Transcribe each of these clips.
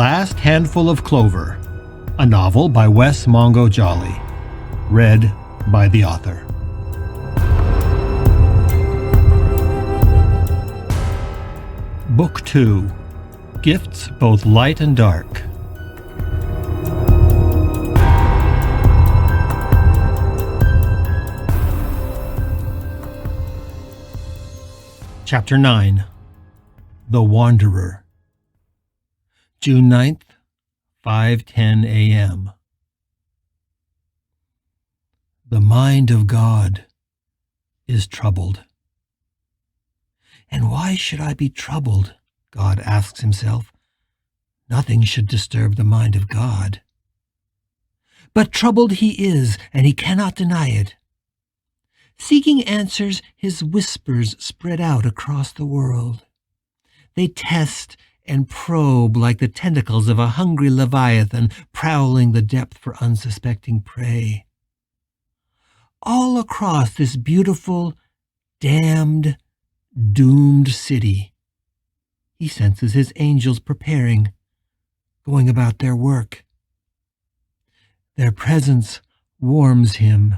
Last Handful of Clover, a novel by Wess Mongo Jolley, read by the author. Book 2, Gifts Both Light and Dark. Chapter 9, The Wanderer. June 9th, 5:10 a.m. The mind of God is troubled. And why should I be troubled? God asks himself. Nothing should disturb the mind of God. But troubled he is, and he cannot deny it. Seeking answers, his whispers spread out across the world. They test and probe like the tentacles of a hungry leviathan prowling the depth for unsuspecting prey. All across this beautiful, damned, doomed city, he senses his angels preparing, going about their work. Their presence warms him,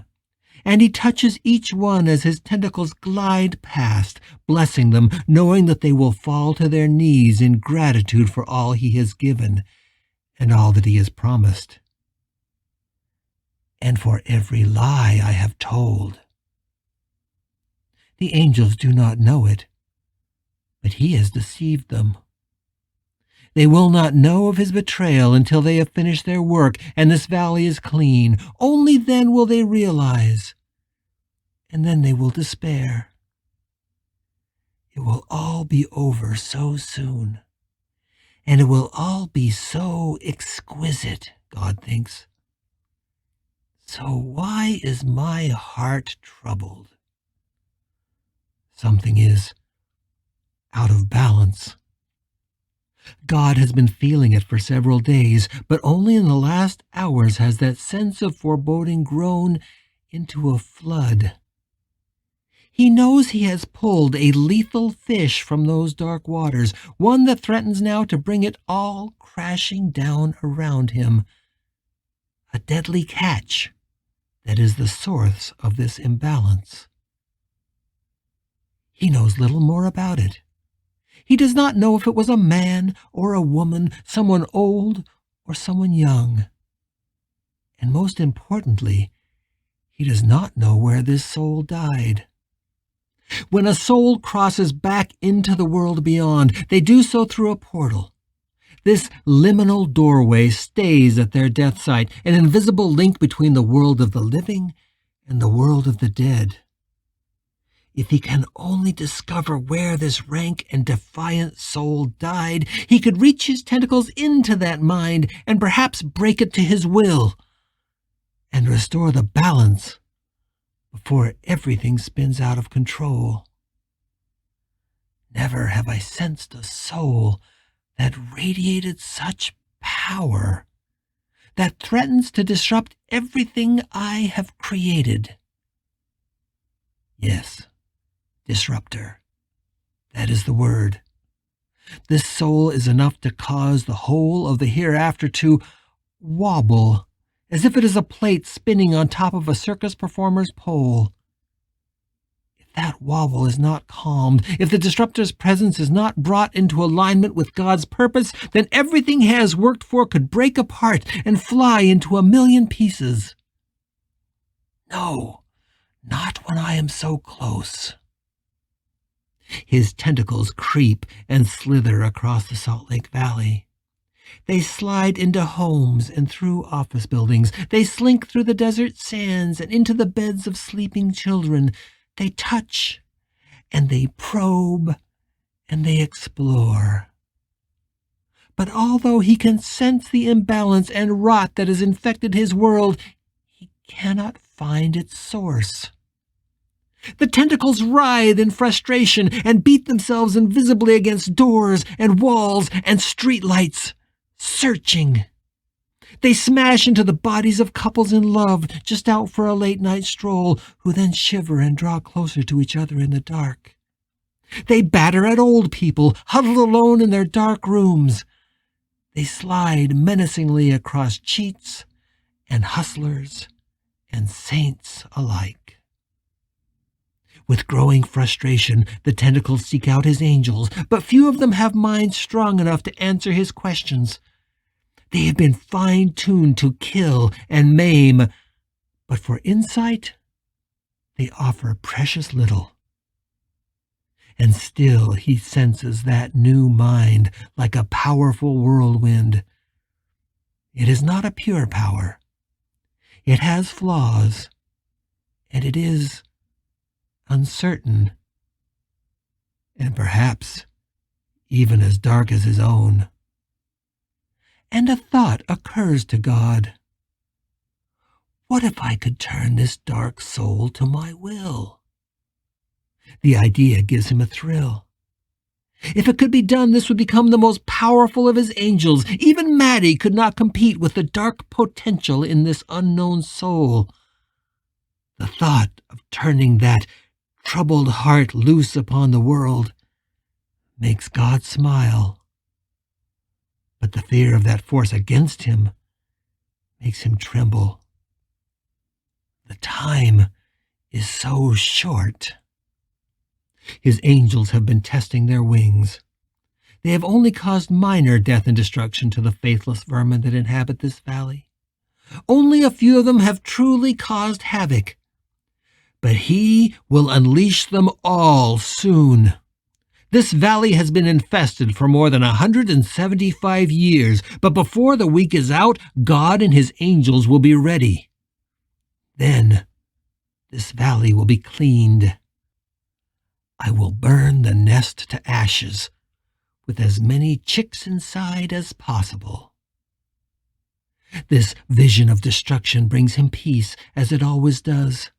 and he touches each one as his tentacles glide past, blessing them, knowing that they will fall to their knees in gratitude for all he has given and all that he has promised, and for every lie I have told. The angels do not know it, but he has deceived them. They will not know of his betrayal until they have finished their work and this valley is clean. Only then will they realize, and then they will despair. It will all be over so soon, and it will all be so exquisite, God thinks. So why is my heart troubled? Something is out of balance. God has been feeling it for several days, but only in the last hours has that sense of foreboding grown into a flood. He knows he has pulled a lethal fish from those dark waters, one that threatens now to bring it all crashing down around him. A deadly catch that is the source of this imbalance. He knows little more about it. He does not know if it was a man or a woman, someone old or someone young. And most importantly, he does not know where this soul died. When a soul crosses back into the world beyond, they do so through a portal. This liminal doorway stays at their death site, an invisible link between the world of the living and the world of the dead. If he can only discover where this rank and defiant soul died, he could reach his tentacles into that mind and perhaps break it to his will and restore the balance before everything spins out of control. Never have I sensed a soul that radiated such power, that threatens to disrupt everything I have created. Yes, disruptor. That is the word. This soul is enough to cause the whole of the hereafter to wobble, as if it is a plate spinning on top of a circus performer's pole. If that wobble is not calmed, if the disruptor's presence is not brought into alignment with God's purpose, then everything he has worked for could break apart and fly into a million pieces. No, not when I am so close. His tentacles creep and slither across the Salt Lake Valley. They slide into homes and through office buildings. They slink through the desert sands and into the beds of sleeping children. They touch and they probe and they explore. But although he can sense the imbalance and rot that has infected his world, he cannot find its source. The tentacles writhe in frustration and beat themselves invisibly against doors and walls and streetlights, searching. They smash into the bodies of couples in love just out for a late-night stroll, who then shiver and draw closer to each other in the dark. They batter at old people, huddled alone in their dark rooms. They slide menacingly across cheats and hustlers and saints alike. With growing frustration, the tentacles seek out his angels, but few of them have minds strong enough to answer his questions. They have been fine-tuned to kill and maim, but for insight, they offer precious little. And still he senses that new mind like a powerful whirlwind. It is not a pure power. It has flaws, and it is uncertain, and perhaps even as dark as his own. And a thought occurs to God. What if I could turn this dark soul to my will? The idea gives him a thrill. If it could be done, this would become the most powerful of his angels. Even Maddie could not compete with the dark potential in this unknown soul. The thought of turning that troubled heart loose upon the world makes God smile. But the fear of that force against him makes him tremble. The time is so short. His angels have been testing their wings. They have only caused minor death and destruction to the faithless vermin that inhabit this valley. Only a few of them have truly caused havoc. But he will unleash them all soon. This valley has been infested for more than 175 years, but before the week is out, God and his angels will be ready. Then this valley will be cleaned. I will burn the nest to ashes, with as many chicks inside as possible. This vision of destruction brings him peace, as it always does.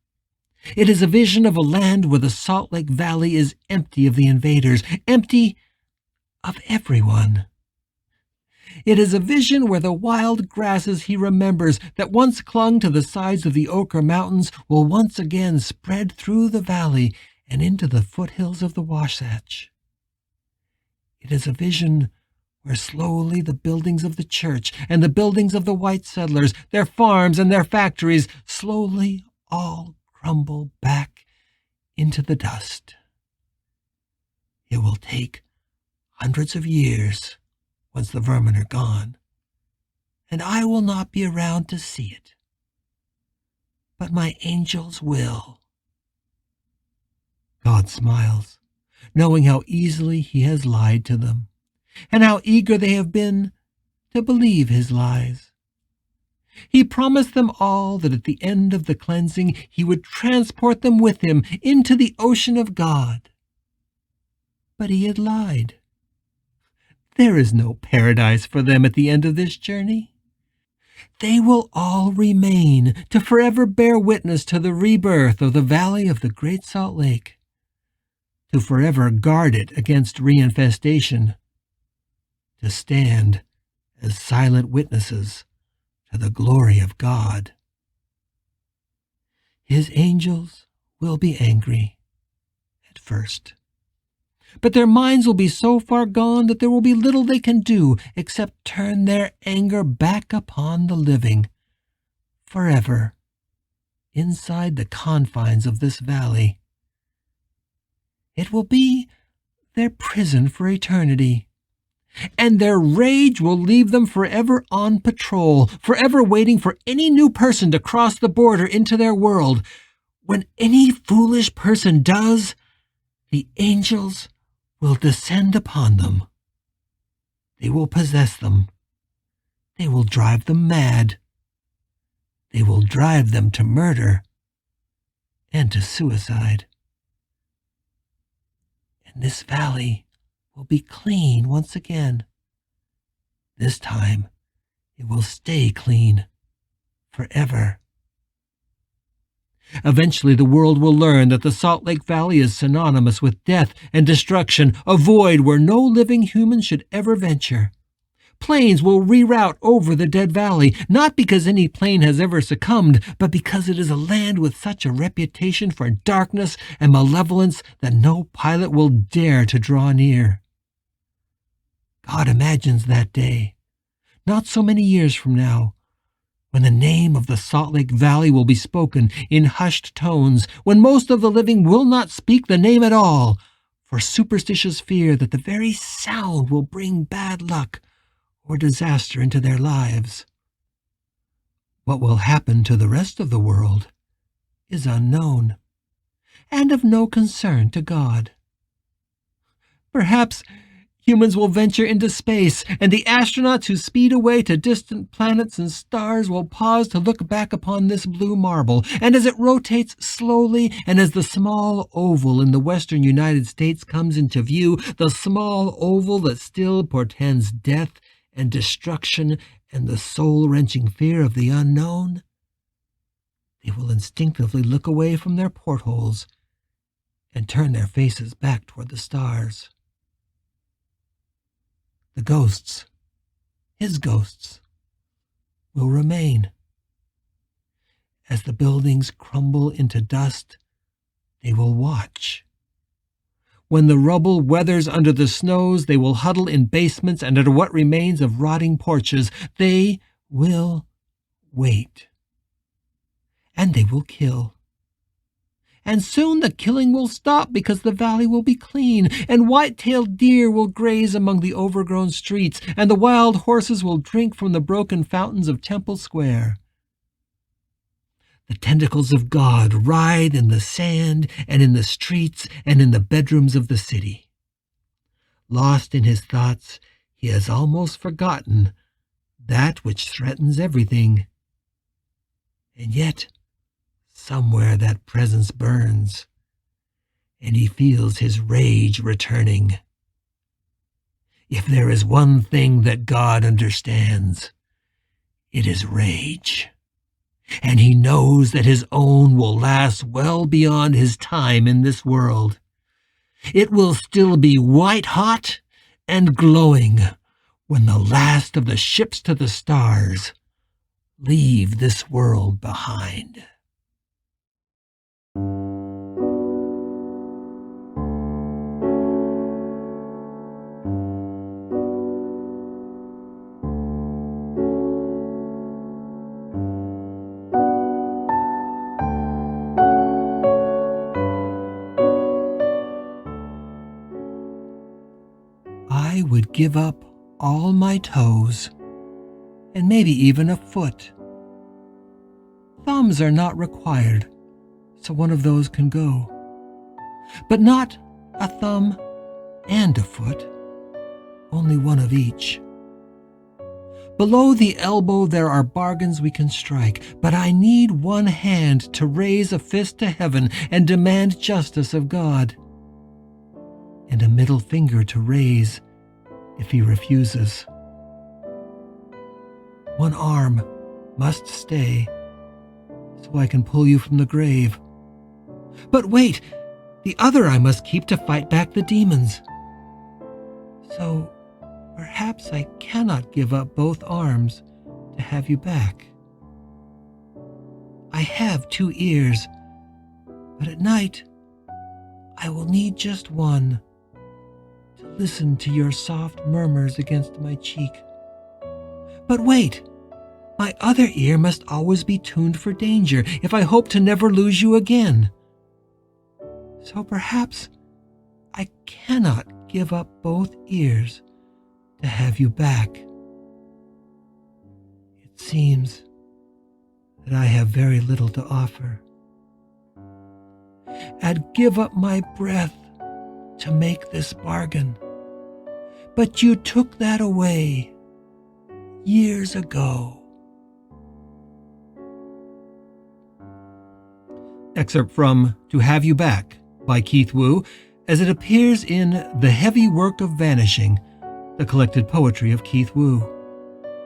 It is a vision of a land where the Salt Lake Valley is empty of the invaders, empty of everyone. It is a vision where the wild grasses he remembers that once clung to the sides of the Ochre Mountains will once again spread through the valley and into the foothills of the Wasatch. It is a vision where slowly the buildings of the church and the buildings of the white settlers, their farms and their factories, slowly all crumble back into the dust. It will take hundreds of years once the vermin are gone, and I will not be around to see it. But my angels will. God smiles, knowing how easily he has lied to them, and how eager they have been to believe his lies. He promised them all that at the end of the cleansing he would transport them with him into the ocean of God. But he had lied. There is no paradise for them at the end of this journey. They will all remain to forever bear witness to the rebirth of the Valley of the Great Salt Lake, to forever guard it against reinfestation, to stand as silent witnesses to the glory of God. His angels will be angry at first, but their minds will be so far gone that there will be little they can do except turn their anger back upon the living, forever, inside the confines of this valley. It will be their prison for eternity, and their rage will leave them forever on patrol, forever waiting for any new person to cross the border into their world. When any foolish person does, the angels will descend upon them. They will possess them. They will drive them mad. They will drive them to murder and to suicide. And this valley will be clean once again. This time, it will stay clean forever. Eventually, the world will learn that the Salt Lake Valley is synonymous with death and destruction, a void where no living human should ever venture. Planes will reroute over the dead valley, not because any plane has ever succumbed, but because it is a land with such a reputation for darkness and malevolence that no pilot will dare to draw near. God imagines that day not so many years from now, when the name of the Salt Lake Valley will be spoken in hushed tones, when most of the living will not speak the name at all, for superstitious fear that the very sound will bring bad luck or disaster into their lives. What will happen to the rest of the world is unknown, and of no concern to God. Perhaps humans will venture into space, and the astronauts who speed away to distant planets and stars will pause to look back upon this blue marble, and as it rotates slowly, and as the small oval in the western United States comes into view, the small oval that still portends death and destruction and the soul-wrenching fear of the unknown, they will instinctively look away from their portholes and turn their faces back toward the stars. The ghosts, his ghosts, will remain. As the buildings crumble into dust, they will watch. When the rubble weathers under the snows, they will huddle in basements and under what remains of rotting porches. They will wait. And they will kill. And soon the killing will stop because the valley will be clean, and white-tailed deer will graze among the overgrown streets, and the wild horses will drink from the broken fountains of Temple Square. The tentacles of God writhe in the sand and in the streets and in the bedrooms of the city. Lost in his thoughts, he has almost forgotten that which threatens everything. And yet, somewhere that presence burns, and he feels his rage returning. If there is one thing that God understands, it is rage. And he knows that his own will last well beyond his time in this world. It will still be white-hot and glowing when the last of the ships to the stars leave this world behind. I would give up all my toes, and maybe even a foot. Thumbs are not required, so one of those can go. But not a thumb and a foot, only one of each. Below the elbow there are bargains we can strike, but I need one hand to raise a fist to heaven and demand justice of God, and a middle finger to raise if he refuses. One arm must stay so I can pull you from the grave. But wait, the other I must keep to fight back the demons. So perhaps I cannot give up both arms to have you back. I have 2 ears, but at night I will need just one to listen to your soft murmurs against my cheek. But wait, my other ear must always be tuned for danger if I hope to never lose you again. So perhaps I cannot give up both ears to have you back. It seems that I have very little to offer. I'd give up my breath to make this bargain, but you took that away years ago. Excerpt from To Have You Back by Keith Wu, as it appears in The Heavy Work of Vanishing, the collected poetry of Keith Wu,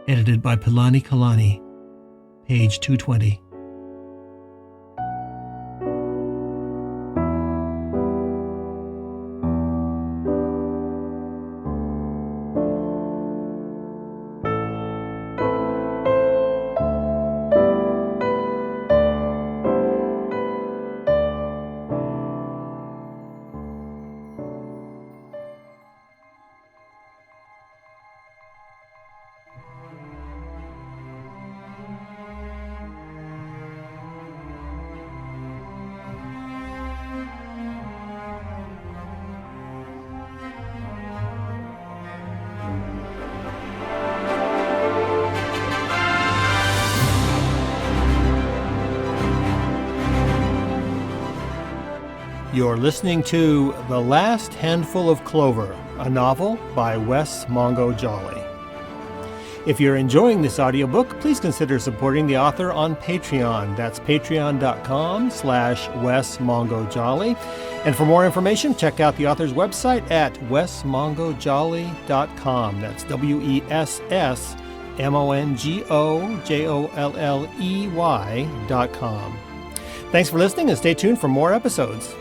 edited by Pilani Kalani, page 220. You're listening to The Last Handful of Clover, a novel by Wess Mongo Jolley. If you're enjoying this audiobook, please consider supporting the author on Patreon. That's patreon.com/Wess Mongo Jolley. And for more information, check out the author's website at wessmongojolley.com. That's WESSMONGOJOLLEY.com. Thanks for listening and stay tuned for more episodes.